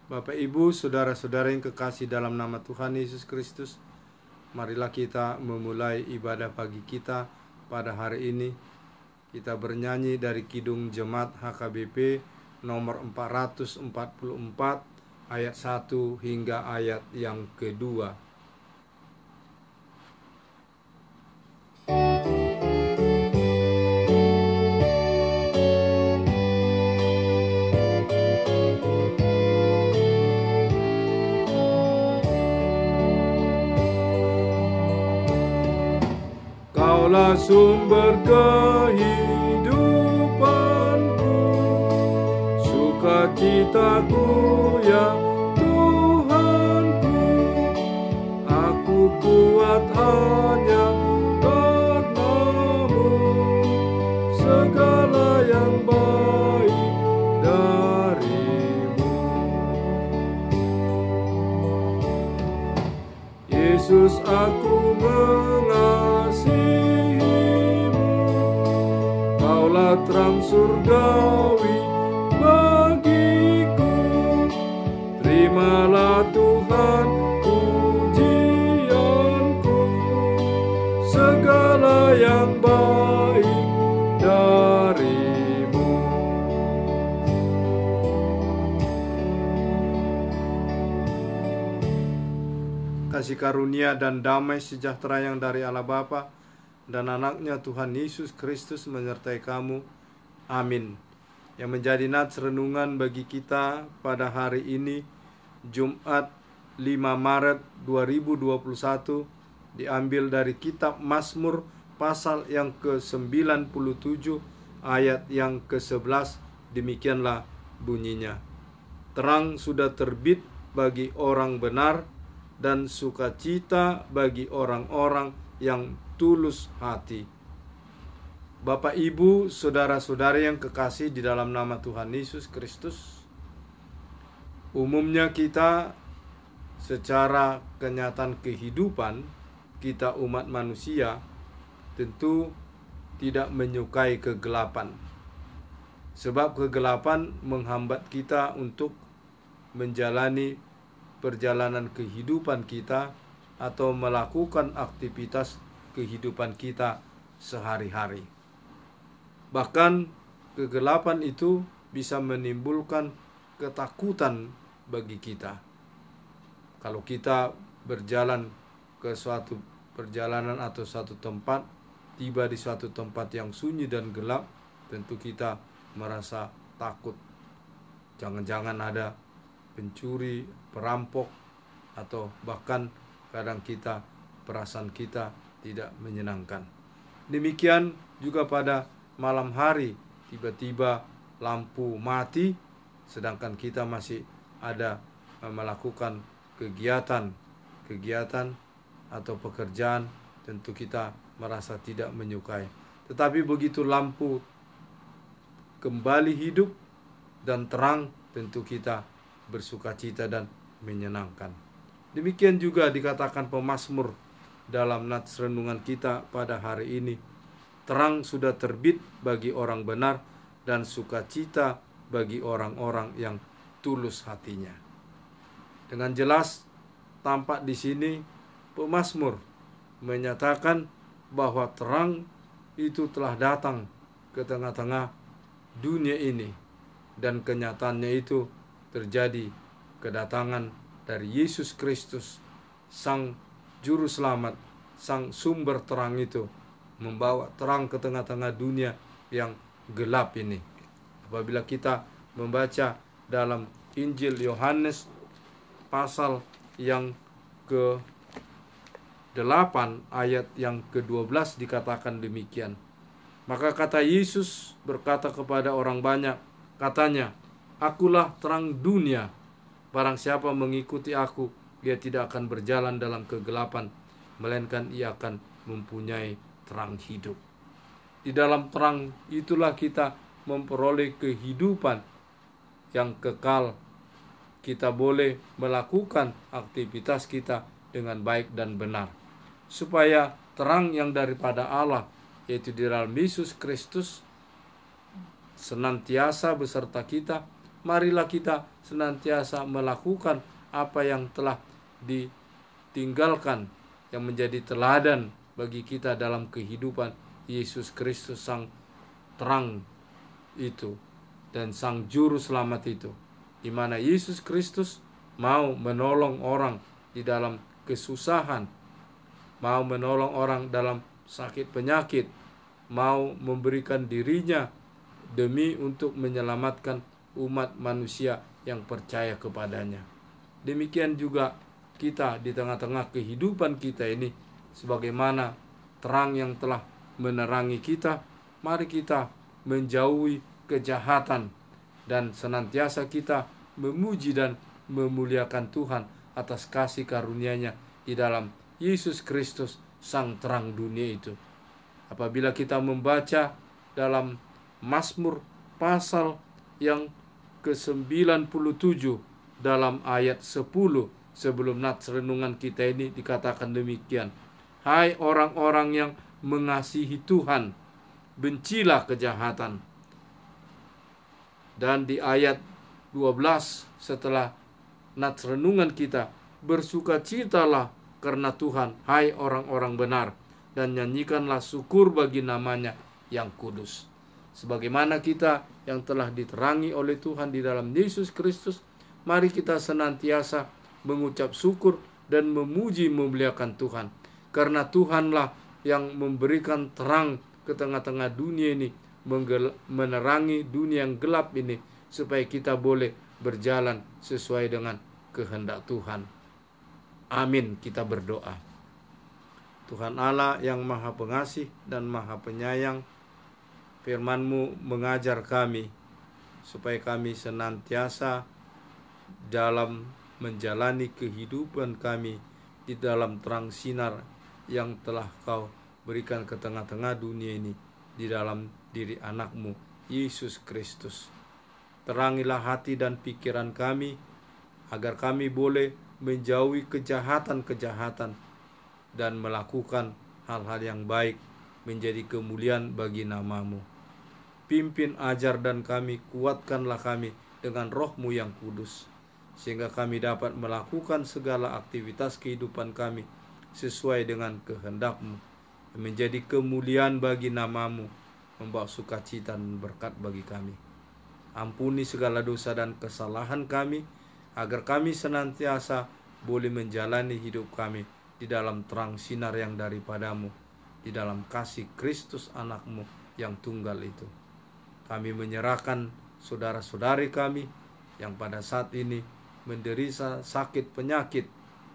Bapak, Ibu, saudara-saudara yang kekasih dalam nama Tuhan Yesus Kristus, marilah kita memulai ibadah pagi kita pada hari ini. Kita bernyanyi dari Kidung Jemaat HKBP nomor 444 ayat 1 hingga ayat yang kedua. Kaulah sumber kehidupanku, sukacitaku ya Tuhanku. Aku kuat hanya karena-Mu, segala yang baik dari-Mu. Yesus, aku mengasihi-Mu, Kaulah terang surgawi bagiku. Terimalah Tuhan pujianku, segala yang baik dari-Mu. Kasih karunia dan damai sejahtera yang dari Allah Bapa dan anaknya Tuhan Yesus Kristus menyertai kamu. Amin. Yang menjadi nats renungan bagi kita pada hari ini, Jumat 5 Maret 2021, diambil dari kitab Mazmur pasal yang ke-97 ayat yang ke-11. Demikianlah bunyinya. Terang sudah terbit bagi orang benar, dan sukacita bagi orang-orang yang tulus hati. Bapak, Ibu, saudara-saudari yang kekasih di dalam nama Tuhan Yesus Kristus, umumnya kita secara kenyataan kehidupan, kita umat manusia tentu tidak menyukai kegelapan. Sebab kegelapan menghambat kita untuk menjalani perjalanan kehidupan kita atau melakukan aktivitas kehidupan kita sehari-hari. Bahkan kegelapan itu bisa menimbulkan ketakutan bagi kita. Kalau kita berjalan ke suatu perjalanan atau suatu tempat, tiba di suatu tempat yang sunyi dan gelap, tentu kita merasa takut. Jangan-jangan ada pencuri, perampok, atau bahkan kadang perasaan kita tidak menyenangkan. Demikian juga pada malam hari, tiba-tiba lampu mati, sedangkan kita masih ada melakukan kegiatan atau pekerjaan, tentu kita merasa tidak menyukai. Tetapi begitu lampu kembali hidup dan terang, tentu kita bersukacita dan menyenangkan. Demikian juga dikatakan pemazmur dalam nats renungan kita pada hari ini. Terang sudah terbit bagi orang benar, dan sukacita bagi orang-orang yang tulus hatinya. Dengan jelas tampak di sini pemazmur menyatakan bahwa terang itu telah datang ke tengah-tengah dunia ini, dan kenyataannya itu terjadi kedatangan dari Yesus Kristus, Sang Juru Selamat, Sang Sumber terang itu, membawa terang ke tengah-tengah dunia yang gelap ini. Apabila kita membaca dalam Injil Yohanes pasal yang ke-8 ayat yang ke-12 dikatakan demikian. Maka kata Yesus berkata kepada orang banyak, katanya, "Akulah terang dunia. Barang siapa mengikuti aku, dia tidak akan berjalan dalam kegelapan, melainkan ia akan mempunyai terang hidup." Di dalam terang itulah kita memperoleh kehidupan yang kekal. Kita boleh melakukan aktivitas kita dengan baik dan benar, supaya terang yang daripada Allah, yaitu di dalam Yesus Kristus, senantiasa beserta kita, marilah kita senantiasa melakukan apa yang telah ditinggalkan, yang menjadi teladan bagi kita dalam kehidupan Yesus Kristus Sang Terang itu dan Sang Juru Selamat itu, di mana Yesus Kristus mau menolong orang di dalam kesusahan, mau menolong orang dalam sakit penyakit, mau memberikan dirinya demi untuk menyelamatkan umat manusia yang percaya kepadanya. Demikian juga kita di tengah-tengah kehidupan kita ini, sebagaimana terang yang telah menerangi kita, mari kita menjauhi kejahatan dan senantiasa kita memuji dan memuliakan Tuhan atas kasih karunia-Nya di dalam Yesus Kristus Sang Terang dunia itu. Apabila kita membaca dalam Mazmur pasal yang ke-97 dalam ayat 10 sebelum nats renungan kita ini, dikatakan demikian: hai orang-orang yang mengasihi Tuhan, bencilah kejahatan. Dan di ayat 12 setelah nats renungan kita, bersukacitalah karena Tuhan, hai orang-orang benar, dan nyanyikanlah syukur bagi namanya yang kudus. Sebagaimana kita yang telah diterangi oleh Tuhan di dalam Yesus Kristus, mari kita senantiasa mengucap syukur dan memuji memuliakan Tuhan. Karena Tuhanlah yang memberikan terang ke tengah-tengah dunia ini, menerangi dunia yang gelap ini, supaya kita boleh berjalan sesuai dengan kehendak Tuhan. Amin. Kita berdoa. Tuhan Allah yang Maha Pengasih dan Maha Penyayang, firman-Mu mengajar kami supaya kami senantiasa dalam menjalani kehidupan kami di dalam terang sinar yang telah Kau berikan ke tengah-tengah dunia ini di dalam diri anak-Mu Yesus Kristus. Terangilah hati dan pikiran kami agar kami boleh menjauhi kejahatan-kejahatan dan melakukan hal-hal yang baik menjadi kemuliaan bagi nama-Mu. Pimpin, ajar dan kami, kuatkanlah kami dengan Roh-Mu yang kudus, sehingga kami dapat melakukan segala aktivitas kehidupan kami sesuai dengan kehendak-Mu, menjadi kemuliaan bagi nama-Mu, membawa sukacita dan berkat bagi kami. Ampuni segala dosa dan kesalahan kami, agar kami senantiasa boleh menjalani hidup kami di dalam terang sinar yang daripada-Mu, di dalam kasih Kristus anak-Mu yang tunggal itu. Kami menyerahkan saudara-saudari kami yang pada saat ini menderita sakit penyakit,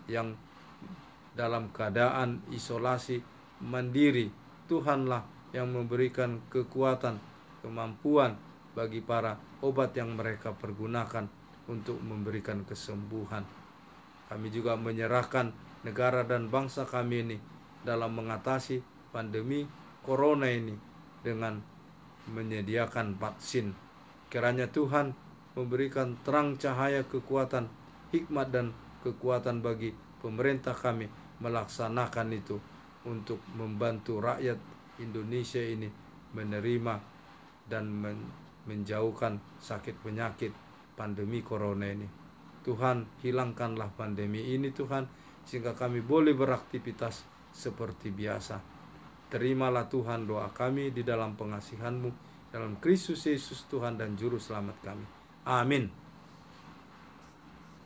yang dalam keadaan isolasi mandiri. Tuhanlah yang memberikan kekuatan, kemampuan bagi para obat yang mereka pergunakan untuk memberikan kesembuhan. Kami juga menyerahkan negara dan bangsa kami ini dalam mengatasi pandemi corona ini dengan menyediakan vaksin. Kiranya Tuhan memberikan terang cahaya kekuatan, hikmat dan kekuatan bagi pemerintah kami melaksanakan itu untuk membantu rakyat Indonesia ini menerima dan menjauhkan sakit penyakit pandemi corona ini. Tuhan, hilangkanlah pandemi ini Tuhan, sehingga kami boleh beraktivitas seperti biasa. Terimalah Tuhan doa kami di dalam pengasihan-Mu, dalam Kristus Yesus Tuhan dan Juru Selamat kami. Amin.